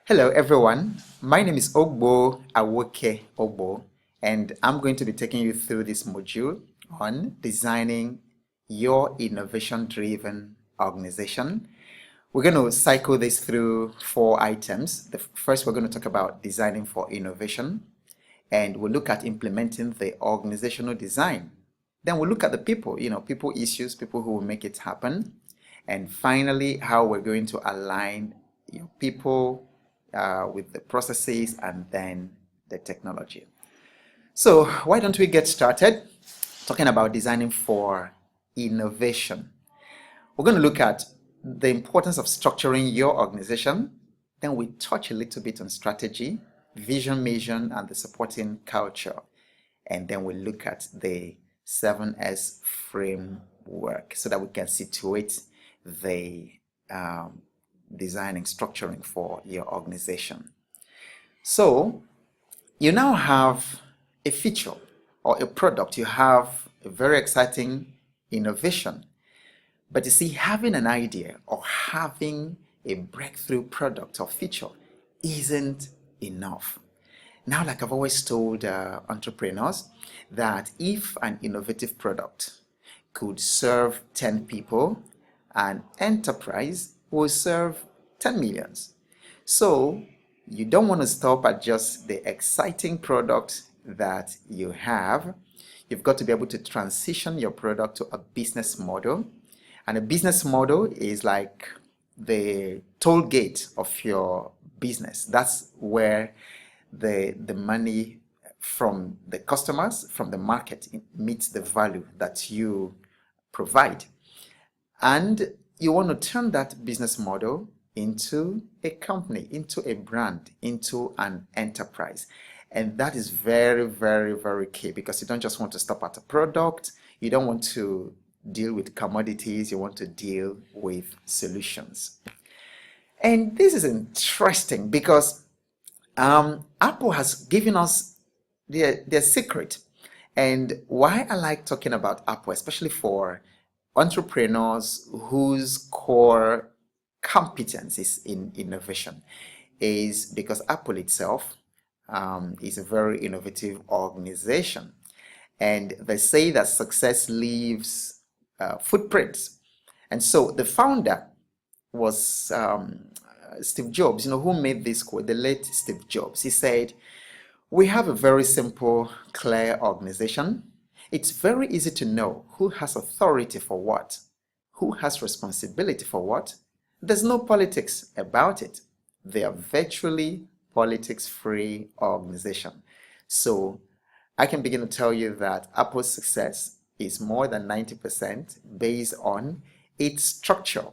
Hello, everyone. My name is Ogbo Awoke Ogbo, and I'm going to be taking you through this module on designing your innovation-driven organization. We're going to cycle this through four items. First, we're going to talk about designing for innovation, and we'll look at implementing the organizational design. Then we'll look at the people, people issues, people who will make it happen. And finally, how we're going to align people with the processes and then the technology. So why don't we get started talking about designing for innovation? We're going to look at the importance of structuring your organization. Then we touch a little bit on strategy, vision, mission, and the supporting culture. And then we look at the 7S framework so that we can situate the designing, structuring for your organization. So you now have a feature or a product, you have a very exciting innovation. But you see, having an idea or having a breakthrough product or feature isn't enough. Now, like I've always told entrepreneurs, that if an innovative product could serve 10 people, an enterprise will serve 10 millions. So you don't want to stop at just the exciting product that you have. You've got to be able to transition your product to a business model. And a business model is like the toll gate of your business. That's where the money from the customers, from the market, meets the value that you provide. And you want to turn that business model into a company, into a brand, into an enterprise. And that is very, very, very key, because you don't just want to stop at a product. You don't want to deal with commodities. You want to deal with solutions. And this is interesting because Apple has given us their secret. And why I like talking about Apple, especially for entrepreneurs whose core competence is in innovation, is because Apple itself is a very innovative organization. And they say that success leaves footprints. And so the founder was Steve Jobs, who made this quote, the late Steve Jobs. He said, "We have a very simple, clear organization. It's very easy to know who has authority for what, who has responsibility for what. There's no politics about it. They are virtually politics-free organization." So I can begin to tell you that Apple's success is more than 90% based on its structure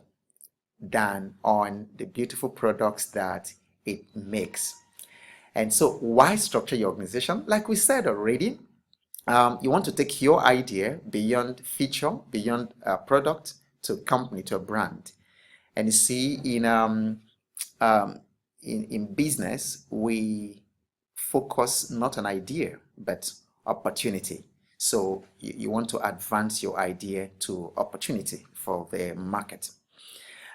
than on the beautiful products that it makes. And so why structure your organization? Like we said already, you want to take your idea beyond feature, beyond a product, to a company, to a brand. And you see, in business, we focus not on idea, but opportunity. So you want to advance your idea to opportunity for the market.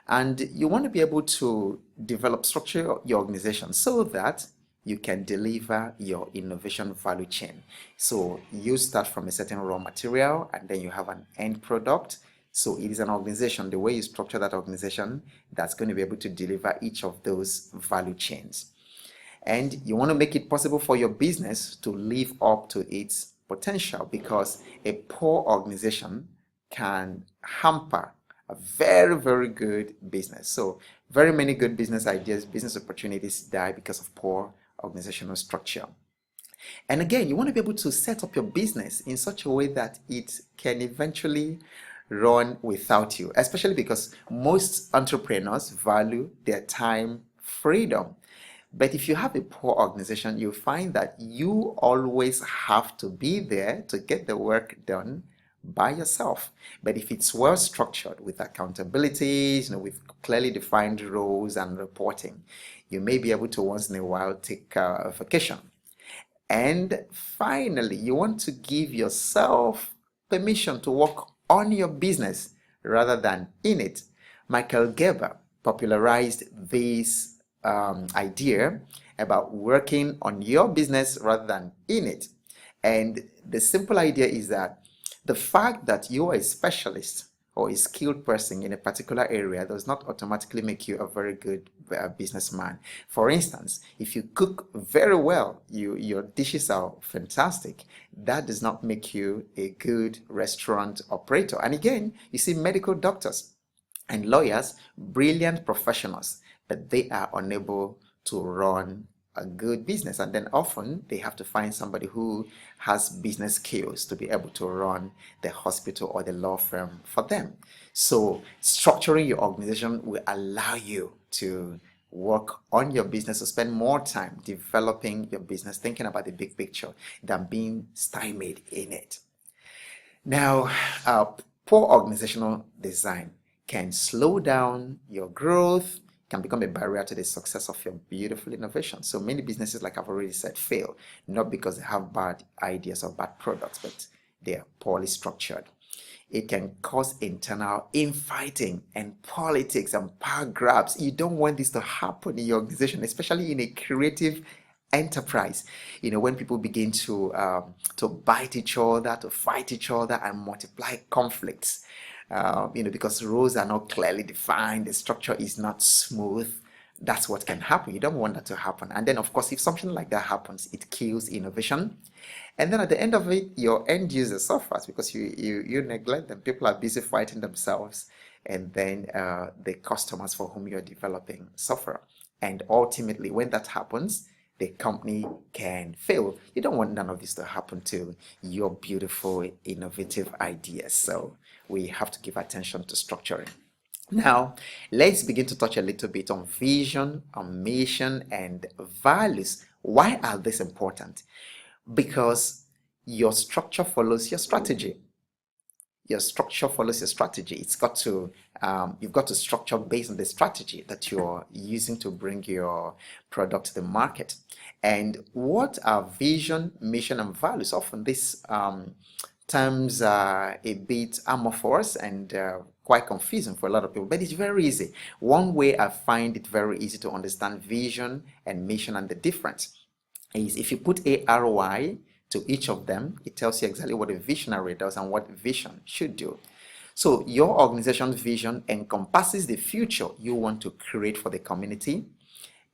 And you want to be able to develop structure your organization so that you can deliver your innovation value chain. So you start from a certain raw material and then you have an end product. So it is an organization, the way you structure that organization, that's going to be able to deliver each of those value chains. And you want to make it possible for your business to live up to its potential, because a poor organization can hamper a very, very good business. So very many good business ideas, business opportunities die because of poor organizational structure. And again, you want to be able to set up your business in such a way that it can eventually run without you, especially because most entrepreneurs value their time freedom. But if you have a poor organization, you find that you always have to be there to get the work done by yourself. But if it's well structured with accountabilities, with clearly defined roles and reporting, you may be able to once in a while take a vacation. And finally, you want to give yourself permission to work on your business rather than in it. Michael Gerber popularized this idea about working on your business rather than in it. And the simple idea is that the fact that you are a specialist or a skilled person in a particular area does not automatically make you a very good businessman. For instance, if you cook very well, your dishes are fantastic, that does not make you a good restaurant operator. And again, you see medical doctors and lawyers, brilliant professionals, but they are unable to run a good business. And then often they have to find somebody who has business skills to be able to run the hospital or the law firm for them. So structuring your organization will allow you to work on your business, to spend more time developing your business, thinking about the big picture than being stymied in it. Now, poor organizational design can slow down your growth, can become a barrier to the success of your beautiful innovation. So many businesses, like I've already said, fail, not because they have bad ideas or bad products, but they are poorly structured. It can cause internal infighting and politics and power grabs. You don't want this to happen in your organization, especially in a creative enterprise. When people begin to bite each other, to fight each other, and multiply conflicts. Because roles are not clearly defined, the structure is not smooth. That's what can happen. You don't want that to happen. And then, of course, if something like that happens, it kills innovation. And then at the end of it, your end user suffers because you neglect them. People are busy fighting themselves, and then the customers for whom you're developing suffer. And ultimately, when that happens, the company can fail. You don't want none of this to happen to your beautiful, innovative ideas. So we have to give attention to structuring. Now, let's begin to touch a little bit on vision, on mission, and values. Why are these important? Because your structure follows your strategy. Your structure follows your strategy. You've got to structure based on the strategy that you're using to bring your product to the market. And what are vision, mission, and values? Often these terms are a bit amorphous and quite confusing for a lot of people, but it's very easy. One way I find it very easy to understand vision and mission and the difference is if you put a ROI to each of them, it tells you exactly what a visionary does and what vision should do. So your organization's vision encompasses the future you want to create for the community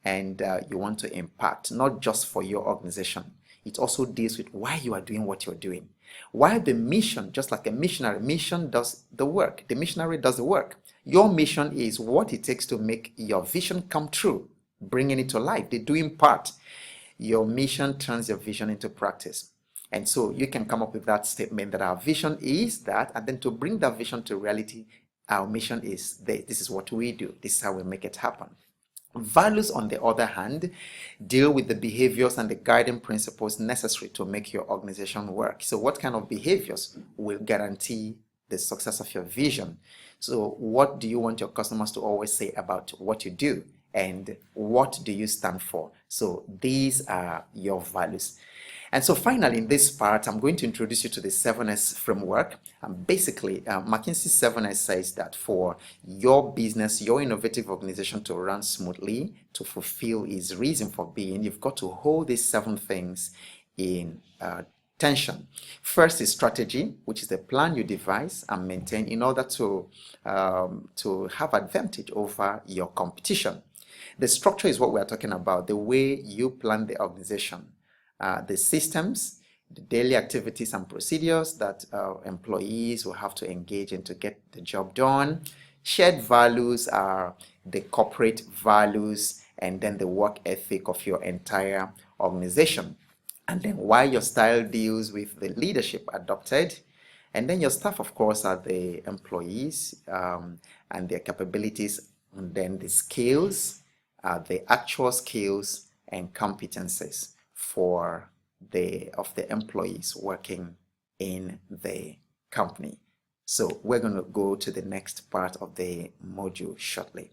and you want to impact, not just for your organization. It also deals with why you are doing what you're doing. While the mission, just like a missionary, mission does the work. The missionary does the work. Your mission is what it takes to make your vision come true, bringing it to life, the doing part. Your mission turns your vision into practice. And so you can come up with that statement that our vision is that, and then to bring that vision to reality, our mission is this is what we do. This is how we make it happen. Values, on the other hand, deal with the behaviors and the guiding principles necessary to make your organization work. So what kind of behaviors will guarantee the success of your vision? So what do you want your customers to always say about what you do? And what do you stand for? So these are your values. And so finally, in this part, I'm going to introduce you to the 7S framework. And basically, McKinsey 7S says that for your business, your innovative organization to run smoothly, to fulfill its reason for being, you've got to hold these 7 things in tension. First is strategy, which is the plan you devise and maintain in order to have advantage over your competition. The structure is what we are talking about, the way you plan the organization. The systems, the daily activities and procedures that employees will have to engage in to get the job done. Shared values are the corporate values and then the work ethic of your entire organization. And then why your style deals with the leadership adopted. And then your staff, of course, are the employees and their capabilities, and then the skills, the actual skills and competencies of the employees working in the company. So we're going to go to the next part of the module shortly.